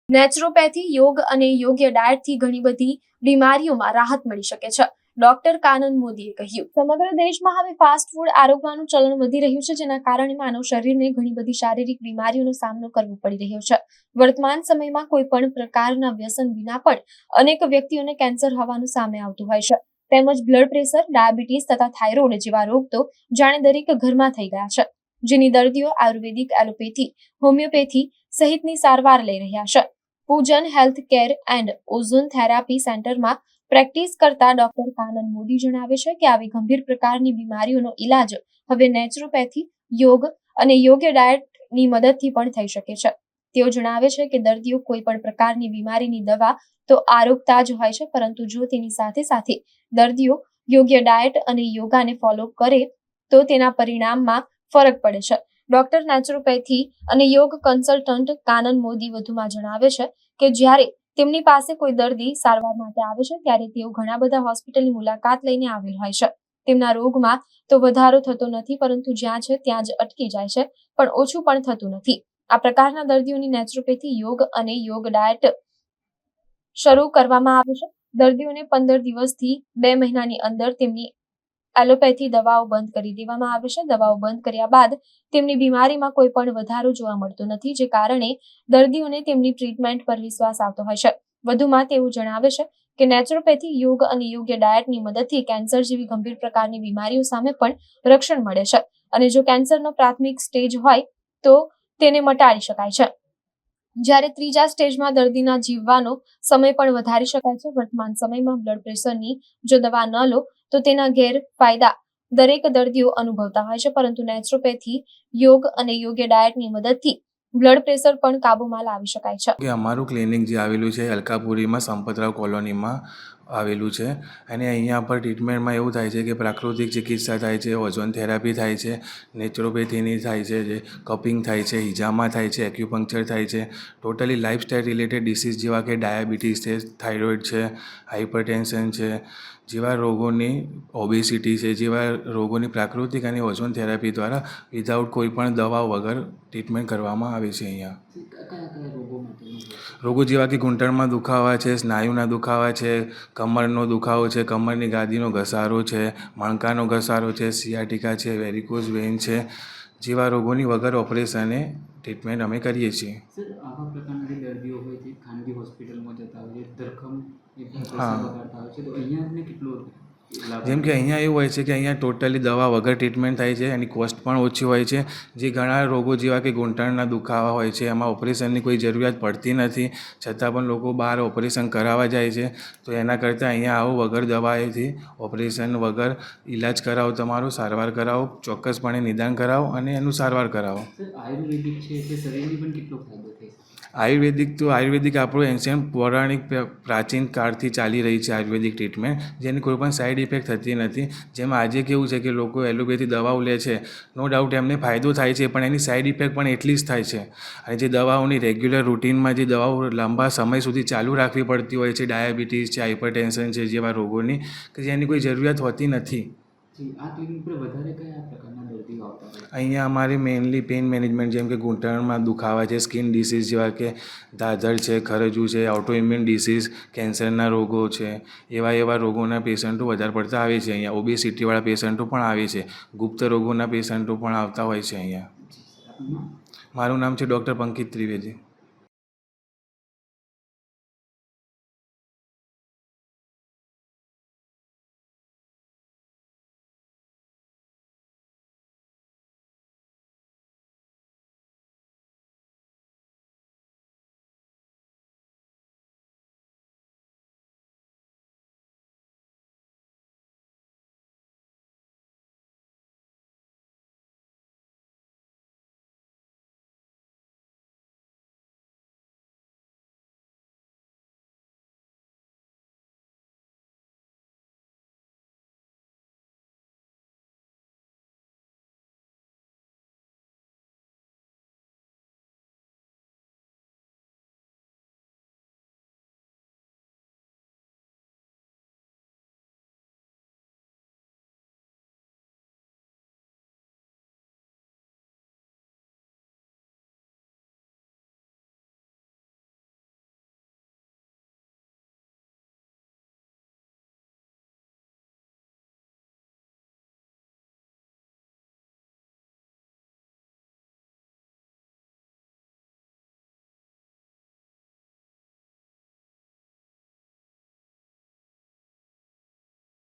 Naturopathy, યોગ અને યોગ્ય ડાયટથી ઘણી બધી બીમારીઓમાં રાહત મળી શકે છે. ડોક્ટર કાનન મોદીએ કહ્યું, સમગ્ર દેશમાં હવે ફાસ્ટ ફૂડ આરોગવાનું ચલણ વધી રહ્યું છે, જેના કારણે માનવ શરીરને ઘણી બધી શારીરિક બીમારીઓનો સામનો કરવો પડી રહ્યો છે. વર્તમાન સમયમાં કોઈ પણ પ્રકારના વ્યસન વિના પણ અનેક વ્યક્તિઓને કેન્સર હોવાનું સામે આવતું હોય છે. તેમજ બ્લડ પ્રેશર, ડાયાબિટીસ તથા થાઇરોઇડ જેવા રોગ તો જાણે દરેક ઘરમાં થઈ ગયા છે, જેની દર્દીઓ આયુર્વેદિક, એલોપેથી, હોમિયોપેથી સહિતની સારવાર લઈ રહ્યા છે. પૂજન health care and ozone therapy સેન્ટરમાં પ્રેક્ટિસ કરતા ડોક્ટર કાનન મોદી જણાવે છે કે આવી ગંભીર પ્રકારની બીમારીઓનો ઇલાજ હવે નેચરોપેથી, યોગ અને યોગ્ય ડાયટની મદદથી પણ થઈ શકે છે. તેઓ જણાવે છે કે દર્દીઓ કોઈ પણ પ્રકારની બીમારીની દવા તો આરોગતા જ હોય છે, પરંતુ જો તેની સાથે સાથે દર્દીઓ યોગ્ય ડાયટ અને યોગાને ફોલો કરે તો તેના પરિણામમાં ફરક પડે છે. ડોક્ટર નેચરોપેથી અને યોગ કન્સલ્ટન્ટ કાનન મોદી વધુમાં જણાવે છે કે જ્યારે તેમની પાસે કોઈ દર્દી સારવાર માટે આવે છે ત્યારે તેઓ ઘણા બધા હોસ્પિટલની મુલાકાત લઈને આવેલ હોય છે. તેમના રોગમાં તો વધારો થતો નથી, પરંતુ જ્યાં છે ત્યાં જ અટકી જાય છે, પણ ઓછું પણ થતું નથી. આ પ્રકારના દર્દીઓની નેચરોપેથી, યોગ અને યોગ ડાયટ શરૂ કરવામાં આવે છે. દર્દીઓને 15 દિવસથી 2 મહિનાની અંદર તેમની એલોપેથી દવાઓ બંધ કરી દેવામાં આવે છે. દવાઓ બંધ કર્યા બાદ તેમની બીમારીમાં કોઈ પણ વધારો જોવા મળતો નથી, જે કારણે દર્દીઓને તેમની ટ્રીટમેન્ટ પર વિશ્વાસ આવતો હોય છે. વધુમાં તેઓ જણાવે છે કે નેચરોપેથી, યોગ અને યોગ્ય ડાયટની મદદથી કેન્સર જેવી ગંભીર પ્રકારની બીમારીઓ સામે પણ રક્ષણ મળે છે, અને જો કેન્સરનો પ્રાથમિક સ્ટેજ હોય તો તેને મટાડી શકાય છે, જ્યારે ત્રીજા સ્ટેજમાં દર્દીના જીવવાનો સમય પણ વધારી શકાય છે. વર્તમાન સમયમાં બ્લડ પ્રેશરની જો દવા ન લો તો તેના ગેરફાયદા દરેક દર્દીઓ અનુભવતા હોય છે, પરંતુ નેચરોપેથી, યોગ અને યોગ્ય ડાયટની મદદથી બ્લડ પ્રેશર પણ કાબૂમાં લાવી શકાય છે. કે અમારું ક્લિનિક જે આવેલું છે અલકાપુરીમાં સંપતરાવ કોલોનીમાં આવેલું છે, અને અહીંયા પર ટ્રીટમેન્ટમાં એવું થાય છે કે પ્રાકૃતિક ચિકિત્સા થાય છે, ઓઝોન થેરાપી થાય છે, નેચરોપેથીની થાય છે, જે કપિંગ થાય છે, હિજામા થાય છે, એક્યુપંક્ચર થાય છે. ટોટલી લાઇફસ્ટાઇલ રિલેટેડ ડિસીઝ જેવા કે ડાયાબિટીસ છે, થાઇરોઇડ છે, હાઇપરટેન્શન છે જેવા રોગોની, ઓબેસિટી છે જેવા રોગોની પ્રાકૃતિક અને ઓઝોન થેરાપી દ્વારા વિધાઉટ કોઈ પણ દવાઓ વગર ટ્રીટમેન્ટ કરવામાં આવે છે. અહીંયા રોગો જેવા કે ઘૂંટણમાં દુખાવા છે, સ્નાયુના દુખાવા છે, કમરનો દુખાવો છે, કમરની ગાદીનો ઘસારો છે, મણકાનો ઘસારો છે, સિયાટિકા છે, વેરિકોઝ વેઇન છે જેવા રોગોની વગર ઓપરેશને ટ્રીટમેન્ટ અમે કરીએ છીએ. આવા પ્રકારના દર્દીઓ હોય છે ખાનગી હોસ્પિટલમાં જતા હોય છે, ધરખમ હા, બગાડતા હોય છે, તો અહીંયા આપણે કેટલું જેમ કે અહીંયા એવું હોય છે કે અહીંયા ટોટલી દવા વગર ટ્રીટમેન્ટ થાય છે, એની કોસ્ટ પણ ઓછી હોય છે. જે ઘણા રોગો જેવા કે ઘૂંટણના દુખાવા હોય છે એમાં ઓપરેશનની કોઈ જરૂરિયાત પડતી નથી, છતાં પણ લોકો બહાર ઓપરેશન કરાવવા જાય છે. તો એના કરતાં અહીંયા આવો વગર દવાએથી ઓપરેશન વગર ઈલાજ કરાવો, તમારો સારવાર કરાવો, ચોક્કસપણે નિદાન કરાવો અને એનું સારવાર કરાવો. આયુર્વેદિક છે એટલે શરીરને પણ કેટલો ફાયદો થઈ શકે? આયુર્વેદિક આપણું એન્શિયન્ટ પૌરાણિક પ્રાચીન કાળથી ચાલી રહી છે આયુર્વેદિક ટ્રીટમેન્ટ, જેની કોઈ પણ સાઈડ ઇફેક્ટ થતી નથી. જેમાં આજે કેવું છે કે લોકો એલોપેથી દવાઓ લે છે, નો ડાઉટ એમને ફાયદો થાય છે, પણ એની સાઈડ ઇફેક્ટ પણ એટલી જ થાય છે. અને જે દવાઓની રેગ્યુલર રૂટીનમાં જે દવાઓ લાંબા સમય સુધી ચાલુ રાખવી પડતી હોય છે, ડાયાબિટીસ છે, હાઇપરટેન્શન છે જેવા રોગોની, કે જેની કોઈ જરૂરિયાત હોતી નથી. આ ક્લિનિક પર વધારે કયા પ્રકારના દર્દીઓ આવતા હોય? અહીંયા અમારે મેઇનલી પેઇન મેનેજમેન્ટ, જેમ કે ઘૂંટણમાં દુખાવા છે, સ્કિન ડિસીઝ જેવા કે દાદર છે, ખરજવું છે, ઓટોઇમ્યુન ડિસીઝ, કેન્સરના રોગો છે, એવા રોગોના પેશન્ટો વધારે પડતા આવે છે. અહીંયા ઓબેસિટીવાળા પેશન્ટો પણ આવે છે, ગુપ્ત રોગોના પેશન્ટો પણ આવતા હોય છે અહીંયા. મારું નામ છે ડૉક્ટર પંકિત ત્રિવેદી.